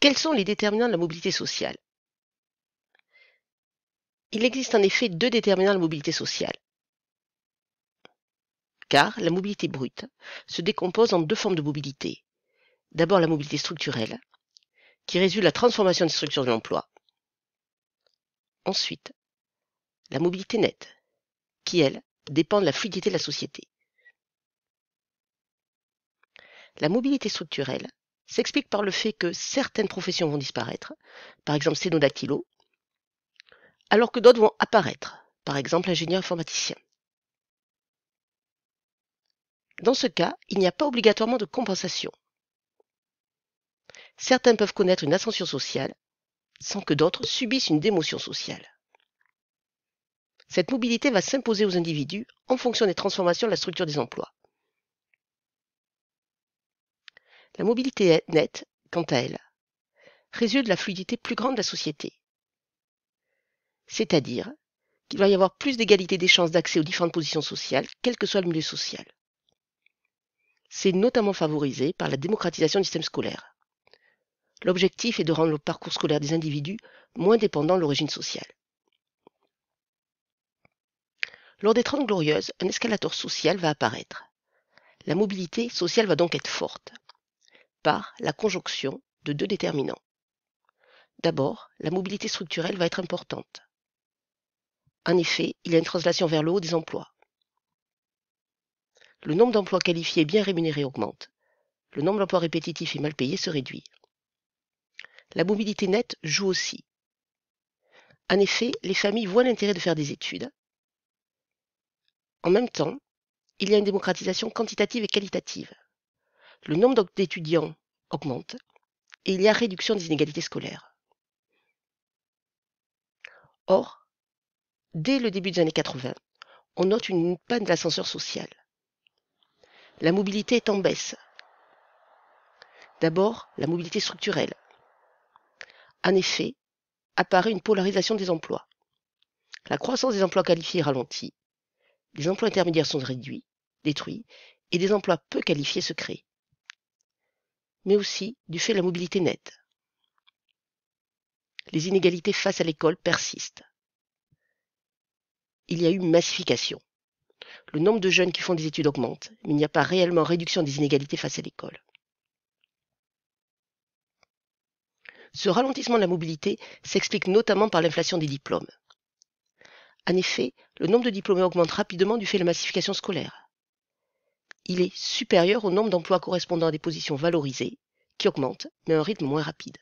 Quels sont les déterminants de la mobilité sociale? Il existe en effet deux déterminants de la mobilité sociale, car la mobilité brute se décompose en deux formes de mobilité. D'abord la mobilité structurelle, qui résulte de la transformation des structures de l'emploi. Ensuite, la mobilité nette, qui, elle, dépend de la fluidité de la société. La mobilité structurelle s'explique par le fait que certaines professions vont disparaître, par exemple sténodactylo, alors que d'autres vont apparaître, par exemple ingénieur informaticien. Dans ce cas, il n'y a pas obligatoirement de compensation. Certains peuvent connaître une ascension sociale, sans que d'autres subissent une démotion sociale. Cette mobilité va s'imposer aux individus en fonction des transformations de la structure des emplois. La mobilité nette, quant à elle, résulte de la fluidité plus grande de la société. C'est-à-dire qu'il va y avoir plus d'égalité des chances d'accès aux différentes positions sociales, quel que soit le milieu social. C'est notamment favorisé par la démocratisation du système scolaire. L'objectif est de rendre le parcours scolaire des individus moins dépendant de l'origine sociale. Lors des Trente Glorieuses, un escalator social va apparaître. La mobilité sociale va donc être forte, par la conjonction de deux déterminants. D'abord, la mobilité structurelle va être importante. En effet, il y a une translation vers le haut des emplois. Le nombre d'emplois qualifiés et bien rémunérés augmente. Le nombre d'emplois répétitifs et mal payés se réduit. La mobilité nette joue aussi. En effet, les familles voient l'intérêt de faire des études. En même temps, il y a une démocratisation quantitative et qualitative. Le nombre d'étudiants augmente et il y a réduction des inégalités scolaires. Or, dès le début des années 80, on note une panne de l'ascenseur social. La mobilité est en baisse. D'abord, la mobilité structurelle. En effet, apparaît une polarisation des emplois. La croissance des emplois qualifiés ralentit, les emplois intermédiaires sont détruits, et des emplois peu qualifiés se créent. Mais aussi du fait de la mobilité nette. Les inégalités face à l'école persistent. Il y a eu massification. Le nombre de jeunes qui font des études augmente, mais il n'y a pas réellement réduction des inégalités face à l'école. Ce ralentissement de la mobilité s'explique notamment par l'inflation des diplômes. En effet, le nombre de diplômés augmente rapidement du fait de la massification scolaire. Il est supérieur au nombre d'emplois correspondant à des positions valorisées, qui augmentent, mais à un rythme moins rapide.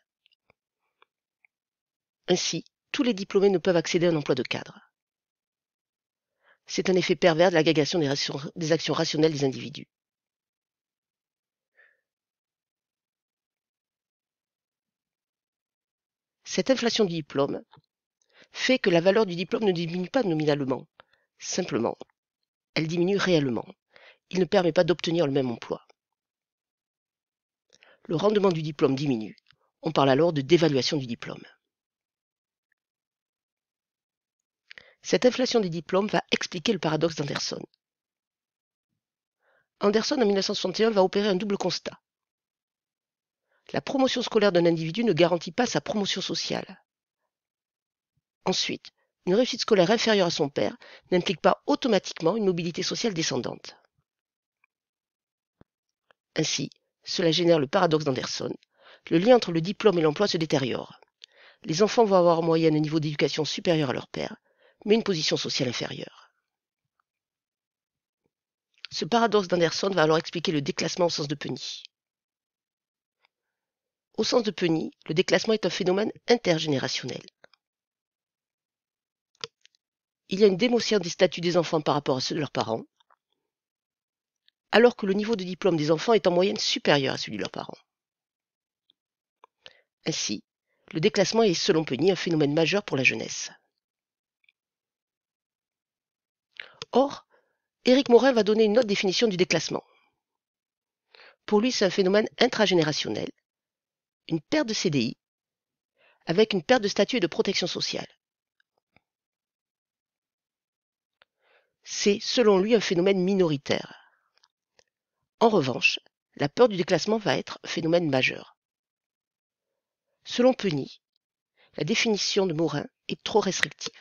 Ainsi, tous les diplômés ne peuvent accéder à un emploi de cadre. C'est un effet pervers de l'agrégation des actions rationnelles des individus. Cette inflation du diplôme fait que la valeur du diplôme ne diminue pas nominalement. Simplement, elle diminue réellement. Il ne permet pas d'obtenir le même emploi. Le rendement du diplôme diminue. On parle alors de dévaluation du diplôme. Cette inflation des diplômes va expliquer le paradoxe d'Anderson. Anderson, en 1961, va opérer un double constat. La promotion scolaire d'un individu ne garantit pas sa promotion sociale. Ensuite, une réussite scolaire inférieure à son père n'implique pas automatiquement une mobilité sociale descendante. Ainsi, cela génère le paradoxe d'Anderson. Le lien entre le diplôme et l'emploi se détériore. Les enfants vont avoir en moyenne un niveau d'éducation supérieur à leur père, mais une position sociale inférieure. Ce paradoxe d'Anderson va alors expliquer le déclassement au sens de Penny. Au sens de Penny, le déclassement est un phénomène intergénérationnel. Il y a une démotion des statuts des enfants par rapport à ceux de leurs parents, alors que le niveau de diplôme des enfants est en moyenne supérieur à celui de leurs parents. Ainsi, le déclassement est, selon Penny, un phénomène majeur pour la jeunesse. Or, Éric Morin va donner une autre définition du déclassement. Pour lui, c'est un phénomène intragénérationnel, une perte de CDI, avec une perte de statut et de protection sociale. C'est, selon lui, un phénomène minoritaire. En revanche, la peur du déclassement va être un phénomène majeur. Selon Penny, la définition de Morin est trop restrictive.